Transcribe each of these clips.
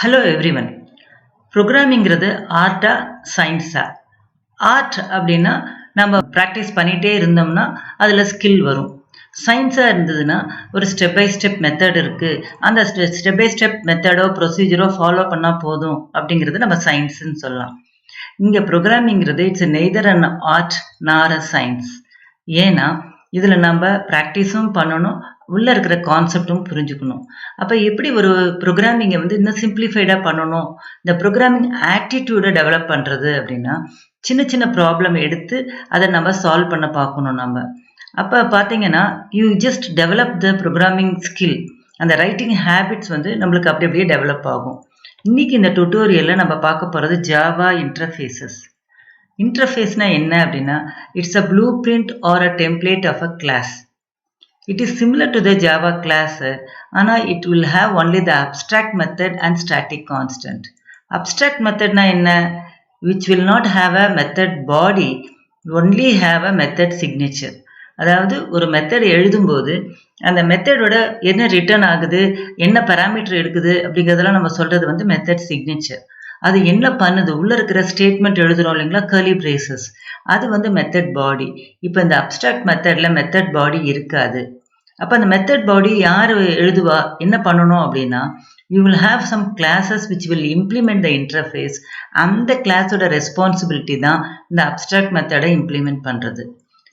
Hello everyone. ப்ரோக்ராமிங்கிறது ஆர்ட்டா சயின்ஸா? ஆர்ட் அப்படின்னா நம்ம ப்ராக்டிஸ் பண்ணிகிட்டே இருந்தோம்னா அதில் ஸ்கில் வரும். சயின்ஸாக இருந்ததுன்னா ஒரு ஸ்டெப் பை ஸ்டெப் மெத்தட் இருக்குது, அந்த ஸ்டெப் பை ஸ்டெப் மெத்தடோ ப்ரொசீஜரோ ஃபாலோ பண்ணால் போதும் அப்படிங்கிறது நம்ம சயின்ஸுன்னு சொல்லலாம். இங்கே ப்ரோக்ராமிங்கிறது இட்ஸ் நெய்தர் அன் ஆர்ட் நார் அ சயின்ஸ். ஏன்னா இதில் நம்ம ப்ராக்டிஸும் பண்ணணும், உள்ளே இருக்கிற கான்செப்டும் புரிஞ்சுக்கணும். அப்போ எப்படி ஒரு ப்ரோக்ராமிங்கை இன்னும் சிம்பிளிஃபைடாக பண்ணணும், இந்த ப்ரோக்ராமிங் ஆட்டிடியூடை டெவலப் பண்ணுறது அப்படின்னா சின்ன சின்ன ப்ராப்ளம் எடுத்து அதை நம்ம சால்வ் பண்ண பார்க்கணும் நம்ம. அப்போ பார்த்தீங்கன்னா you just develop the programming skill, அந்த ரைட்டிங் ஹேபிட்ஸ் நம்மளுக்கு அப்படி அப்படியே டெவலப் ஆகும். இன்னைக்கு இந்த டுட்டோரியலில் நம்ம பார்க்க போகிறது ஜாவா இன்டர்ஃபேஸஸ். இன்டர்ஃபேஸ்னா என்ன அப்படின்னா it's a blueprint or a template of a class. It is similar to the Java class, ஆனால் it will have only the abstract method and static constant. Abstract method na enna? Which will not have a method body, only have a method signature. அதாவது ஒரு method எழுதும்போது அந்த மெத்தடோட என்ன return ஆகுது, என்ன parameter எடுக்குது அப்படிங்கிறதெல்லாம் நம்ம சொல்கிறது மெத்தட் சிக்னேச்சர். அது என்ன பண்ணுது, உள்ளே இருக்கிற ஸ்டேட்மெண்ட் எழுதுகிறோம் இல்லைங்களா, கர்லி பிரேசஸ், அது மெத்தட் பாடி. இப்போ இந்த அப்ஸ்ட்ராக்ட் மெத்தடில் மெத்தட் பாடி இருக்காது. அப்போ அந்த மெத்தட் பாடி யார் எழுதுவா, என்ன பண்ணணும் அப்படின்னா you will have some classes which will implement the interface. அந்த கிளாஸோட ரெஸ்பான்சிபிலிட்டி தான் இந்த அப்ஸ்ட்ராக்ட் மெத்தடை இம்ப்ளிமெண்ட் பண்ணுறது.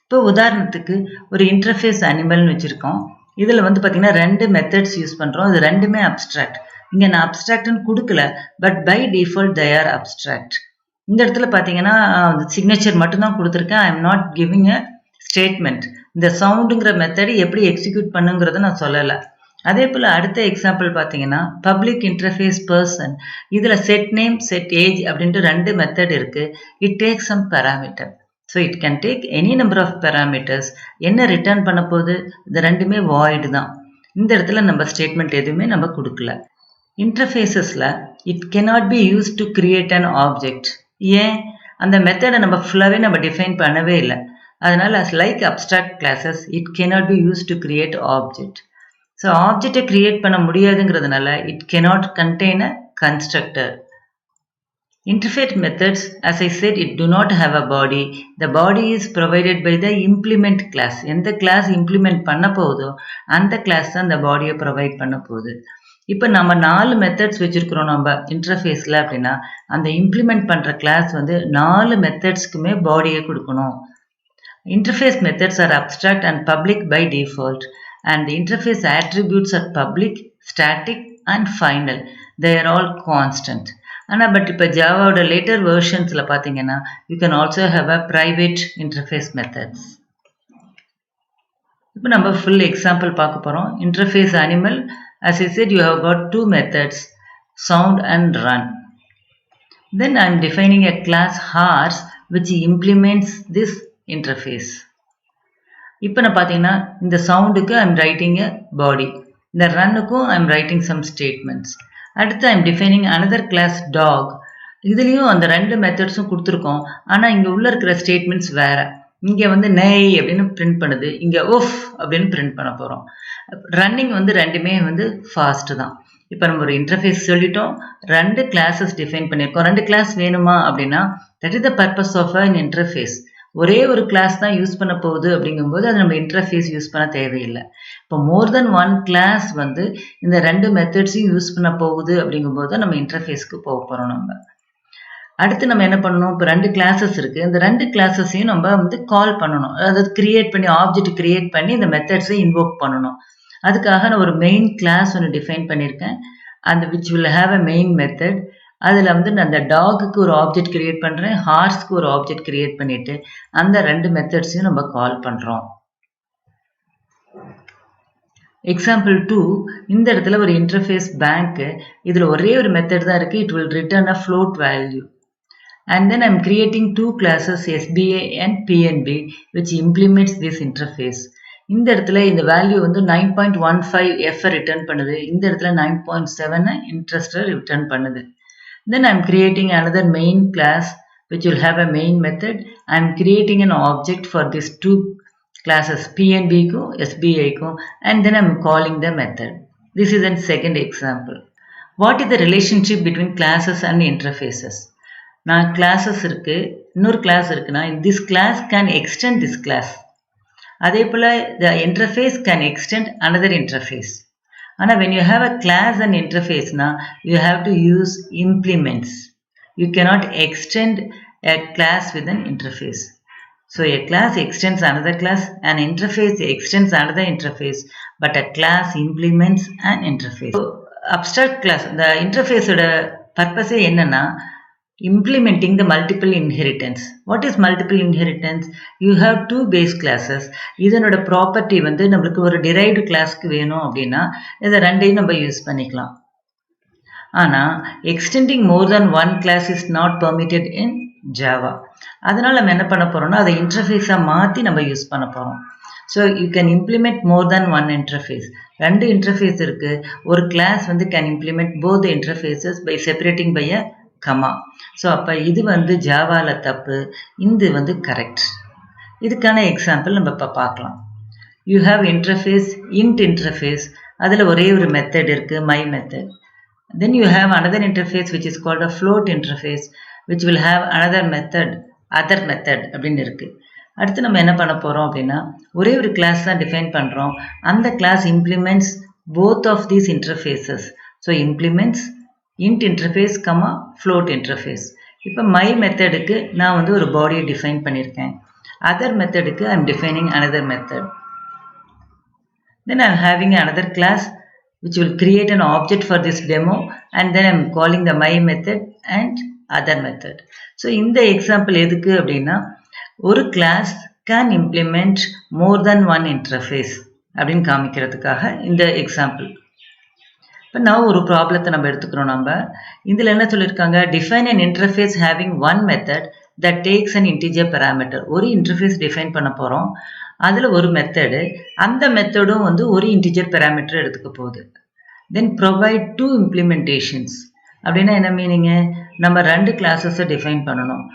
இப்போ உதாரணத்துக்கு ஒரு இன்டர்ஃபேஸ் அனிமல்னு வச்சுருக்கோம். இதில் பார்த்தீங்கன்னா 2 மெத்தட்ஸ் யூஸ் பண்ணுறோம், அது ரெண்டுமே அப்ஸ்ட்ராக்ட். இங்கே நான் அப்ஸ்ட்ராக்ட்னு கொடுக்கல, but by default they are abstract. இந்த இடத்துல பார்த்தீங்கன்னா சிக்னேச்சர் மட்டும்தான் கொடுத்துருக்கேன். I am not giving a statement. இந்த சவுண்டுங்கிற மெத்தடு எப்படி எக்ஸிக்யூட் பண்ணுங்கிறத நான் சொல்லலை. அதே போல் அடுத்த எக்ஸாம்பிள் பார்த்தீங்கன்னா பப்ளிக் இன்டர்ஃபேஸ் பர்சன். இதில் செட் நேம் செட் ஏஜ் அப்படின்ட்டு 2 மெத்தட் இருக்குது. It take some parameter. So it can take any number of parameters. என்ன ரிட்டர்ன் பண்ண போகுது, இது ரெண்டுமே வாய்டு தான். இந்த இடத்துல நம்ம ஸ்டேட்மெண்ட் எதுவுமே நம்ம கொடுக்கல. இன்டர்ஃபேஸஸில் it cannot be used to create an object. ஏன், அந்த மெத்தடை நம்ம ஃபுல்லாகவே நம்ம டிஃபைன் பண்ணவே இல்லை. அதனால் like abstract classes it cannot be used to create object. So ஆப்ஜெக்டை கிரியேட் பண்ண முடியாதுங்கிறதுனால it cannot contain a constructor. Interface methods, as I said, it do not have a body. The body is provided by the implement class. எந்த class implement பண்ண போகுதோ அந்த class தான் அந்த பாடியை ப்ரொவைட் பண்ண போகுது. இப்போ நம்ம 4 மெத்தட்ஸ் வச்சுருக்கிறோம் நம்ம இன்டர்ஃபேஸில் அப்படின்னா அந்த இம்ப்ளிமெண்ட் பண்ணுற கிளாஸ் 4 மெத்தட்ஸ்க்குமே பாடியை கொடுக்கணும். Interface methods are abstract and public by default, and the interface attributes are public, static and final. They are all constant. ஆனால் பட் இப்போ ஜாவாவோட லேட்டர் வெர்ஷன்ஸில் பார்த்தீங்கன்னா you can also have a private interface methods. இப்போ நம்ம full example பார்க்க போகிறோம். Interface animal, as I said, you have got 2 methods, sound and run. Then I am defining a class horse which implements this interface. இப்போ நான் பார்த்தீங்கன்னா இந்த சவுண்டுக்கு I am writing a body, இந்த ரன்னுக்கும் I'm writing some statements. அடுத்து I'm defining another class dog. இதுலேயும் அந்த 2 மெத்தட்ஸும் கொடுத்துருக்கோம், ஆனால் இங்கே உள்ளே இருக்கிற ஸ்டேட்மெண்ட்ஸ் வேறு. இங்கே நெய் அப்படின்னு பிரிண்ட் பண்ணுது, இங்கே ஓஃப் அப்படின்னு பிரிண்ட் பண்ண போகிறோம். ரன்னிங் ரெண்டுமே ஃபாஸ்ட்டு தான். இப்போ நம்ம ஒரு இன்டர்ஃபேஸ் சொல்லிட்டோம், 2 கிளாஸஸ் டிஃபைன் பண்ணியிருக்கோம். 2 கிளாஸ் வேணுமா அப்படின்னா that is the purpose of an interface. ஒரே ஒரு கிளாஸ் தான் யூஸ் பண்ண போகுது அப்படிங்கும்போது அது நம்ம இன்டர்ஃபேஸ் யூஸ் பண்ண தேவையில்லை. இப்போ மோர் தென் 1 கிளாஸ் இந்த 2 மெத்தட்ஸையும் யூஸ் பண்ண போகுது அப்படிங்கும்போது நம்ம இன்டர்ஃபேஸ்க்கு போக போகிறோம். நம்ம அடுத்து நம்ம என்ன பண்ணணும், இப்போ 2 கிளாஸஸ் இருக்குது, இந்த 2 கிளாஸஸையும் நம்ம கால் பண்ணணும். அதாவது கிரியேட் பண்ணி ஆப்ஜெக்ட் கிரியேட் பண்ணி இந்த மெத்தட்ஸை இன்வோக் பண்ணணும். அதுக்காக நான் ஒரு மெயின் கிளாஸ் ஒன்று டிஃபைன் பண்ணியிருக்கேன், அந்த which will have a main method. அதில் நான் அந்த டாகுக்கு ஒரு ஆப்ஜெக்ட் கிரியேட் பண்ணுறேன், ஹார்ஸ்க்கு ஒரு ஆப்ஜெக்ட் கிரியேட் பண்ணிவிட்டு அந்த 2 மெத்தட்ஸையும் நம்ம கால் பண்ணுறோம். எக்ஸாம்பிள் 2, இந்த இடத்துல ஒரு இன்டர்ஃபேஸ் பேங்க்கு, இதில் ஒரே ஒரு மெத்தட் தான் இருக்குது, it will return a float value. And then I am creating 2 classes SBA and PNB which implements this interface. இந்த இடத்துல இந்த வேல்யூ 9.15 F ரிட்டர்ன் பண்ணுது, இந்த இடத்துல 9.7 இன்ட்ரெஸ்ட்டை ரிட்டர்ன் பண்ணுது. Then I am creating another main class which will have a main method. I am creating an object for these 2 classes PNB க்கும் SBA க்கும், and then I am calling the method. This is a second example. What is the relationship between classes and interfaces? நான் classes இருக்கு, இன்னொரு class இருக்குன்னா this class can extend this class. அதே போல் the interface can extend another interface. ஆனால் when you have a class and interface-na, you have to use implements. You cannot extend a class with an interface. So a class extends another class, an interface extends another interface, but a class implements an interface. So abstract class, the interface oda purpose என்னன்னா implementing the multiple inheritance. What is multiple inheritance? You have two base classes. இதனோட property வந்து நம்மளுக்கு ஒரு derived classக்கு வேணும் அப்படின்னா இதை ரெண்டையும் நம்ம யூஸ் பண்ணிக்கலாம். ஆனால் extending more than one class is not permitted in Java. அதனால் நம்ம என்ன பண்ண போகிறோம்னா அதை இன்டர்ஃபேஸாக மாற்றி நம்ம யூஸ் பண்ண போகிறோம். So you can implement more than one interface. ரெண்டு இன்டர்ஃபேஸ் இருக்குது. ஒரு கிளாஸ் வந்து can implement both interfaces by separating by a comma. So அப்போ இது வந்து ஜாவாவில் தப்பு, இது வந்து கரெக்ட். இதுக்கான எக்ஸாம்பிள் நம்ம இப்போ பார்க்கலாம். You have interface int interface, அதில் ஒரே ஒரு மெத்தட் இருக்குது, my method. Then you have another interface which is called a float interface, which will have another method, other method அப்படின்னு இருக்கு. அடுத்து நம்ம என்ன பண்ண போகிறோம் அப்படின்னா ஒரே ஒரு கிளாஸ் தான் டிஃபைன் பண்ணுறோம். அந்த class implements both of these interfaces. So implements int interface comma float interface. இப்போ மை மெத்தடுக்கு நான் வந்து ஒரு பாடியை டிஃபைன் பண்ணியிருக்கேன். அதர் மெத்தடுக்கு I'm defining another method. Then I am having another class which will create an object for this demo, and then I am calling the my method and other method. So இந்த example எதுக்கு அப்படின்னா ஒரு class can implement more than one interface அப்படின்னு காமிக்கிறதுக்காக இந்த example. இப்போ நான் ஒரு ப்ராப்ளத்தை நம்ம எடுத்துக்கிறோம். நம்ம இதில் என்ன சொல்லியிருக்காங்க, define an interface having one method that takes an integer parameter. ஒரு இன்டர்ஃபேஸ் டிஃபைன் பண்ண போகிறோம், அதில் ஒரு மெத்தடு, அந்த மெத்தடும் வந்து ஒரு இன்டிஜர் பேராமீட்டர் எடுத்துக்க போகுது. தென் ப்ரொவைட் டூ இம்ப்ளிமெண்டேஷன்ஸ். அப்படின்னா என்ன மீனிங்கு, நம்ம ரெண்டு கிளாஸஸை டிஃபைன் பண்ணணும்.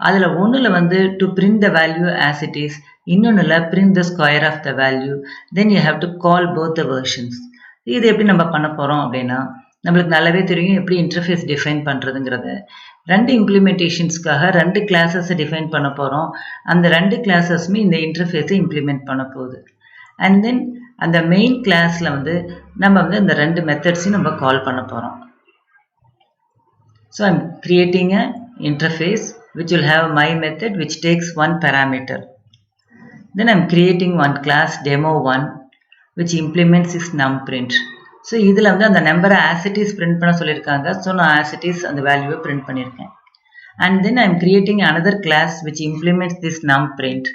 அதில் ஒன்றில் வந்து to print the value as it is, இன்னொன்றில் print the square of the value. Then you have to call both the versions. இது எப்படி நம்ம பண்ண போகிறோம் அப்படின்னா நம்மளுக்கு நல்லாவே தெரியும் எப்படி இன்டர்ஃபேஸ் டிஃபைன் பண்ணுறதுங்கிறது. ரெண்டு இம்ப்ளிமெண்டேஷன்ஸ்க்காக ரெண்டு கிளாஸஸை டிஃபைன் பண்ண போகிறோம். அந்த ரெண்டு கிளாஸஸுமே இந்த இன்டர்ஃபேஸை இம்ப்ளிமெண்ட் பண்ண போகுது. அண்ட் தென் அந்த மெயின் கிளாஸில் வந்து நம்ம வந்து இந்த ரெண்டு மெத்தட்ஸையும் நம்ம கால் பண்ண போகிறோம். So I'm creating a interface which will have my method which takes one parameter. Then I'm creating one class demo1 which implements this numPrint. So இதில் வந்து அந்த நம்பரை ஆஸ் இட் இஸ் பிரிண்ட் பண்ண சொல்லியிருக்காங்க. ஸோ நான் ஆஸ் இட் இஸ் அந்த வேல்யூவை print பண்ணியிருக்கேன். And then I am creating another class which implements this numPrint.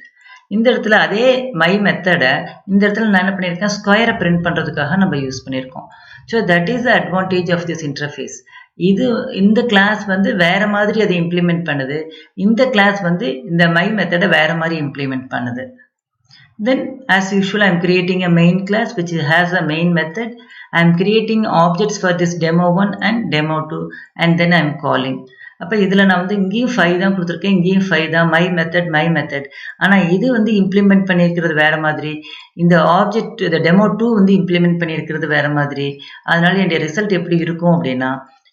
இந்த இடத்துல அதே மை மெத்தடை இந்த இடத்துல நான் என்ன பண்ணியிருக்கேன், ஸ்கொயரை பிரிண்ட் பண்ணுறதுக்காக நம்ம யூஸ் பண்ணியிருக்கோம். So that is the advantage of this interface. இந்த கிளாஸ் வந்து வேற மாதிரி அதை இம்ப்ளிமெண்ட் பண்ணுது, இந்த கிளாஸ் வந்து இந்த மை மெத்தடை வேற மாதிரி இம்ப்ளிமெண்ட் பண்ணுது. Then as usual I am creating a main class which has a main method. I am creating objects for this demo1 and demo2 and then I am calling. அப்போ இதில் நான் வந்து இங்கேயும் 5 தான் கொடுத்துருக்கேன், இங்கேயும் 5 தான், மை மெத்தட். ஆனால் இது வந்து இம்ப்ளிமெண்ட் பண்ணியிருக்கிறது வேற மாதிரி, இந்த ஆப்ஜெக்ட் இந்த டெமோ2 வந்து இம்ப்ளிமெண்ட் பண்ணியிருக்கிறது வேற மாதிரி. அதனால என்னுடைய ரிசல்ட் எப்படி இருக்கும் அப்படின்னா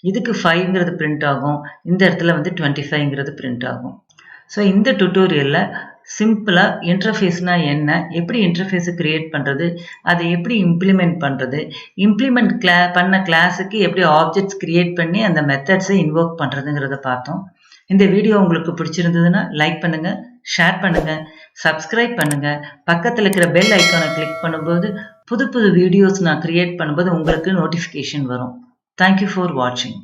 இதுக்கு 5ங்கிறது பிரிண்ட் ஆகும், இந்த இடத்துல வந்து 25ங்கிறது பிரிண்ட் ஆகும். ஸோ இந்த டுட்டோரியலில் சிம்பிளாக இன்டர்ஃபேஸ்னால் என்ன, எப்படி இன்டர்ஃபேஸை க்ரியேட் பண்ணுறது, அதை எப்படி இம்ப்ளிமெண்ட் பண்ணுறது, இம்ப்ளிமெண்ட் பண்ண கிளாஸுக்கு எப்படி ஆப்ஜெக்ட்ஸ் க்ரியேட் பண்ணி அந்த மெத்தட்ஸை இன்வோக் பண்ணுறதுங்கிறத பார்த்தோம். இந்த வீடியோ உங்களுக்கு பிடிச்சிருந்ததுன்னா லைக் பண்ணுங்கள், ஷேர் பண்ணுங்கள், சப்ஸ்கிரைப் பண்ணுங்கள். பக்கத்தில் இருக்கிற பெல் ஐக்கானை கிளிக் பண்ணும்போது புது வீடியோஸ் நான் க்ரியேட் பண்ணும்போது உங்களுக்கு நோட்டிஃபிகேஷன் வரும். Thank you for watching.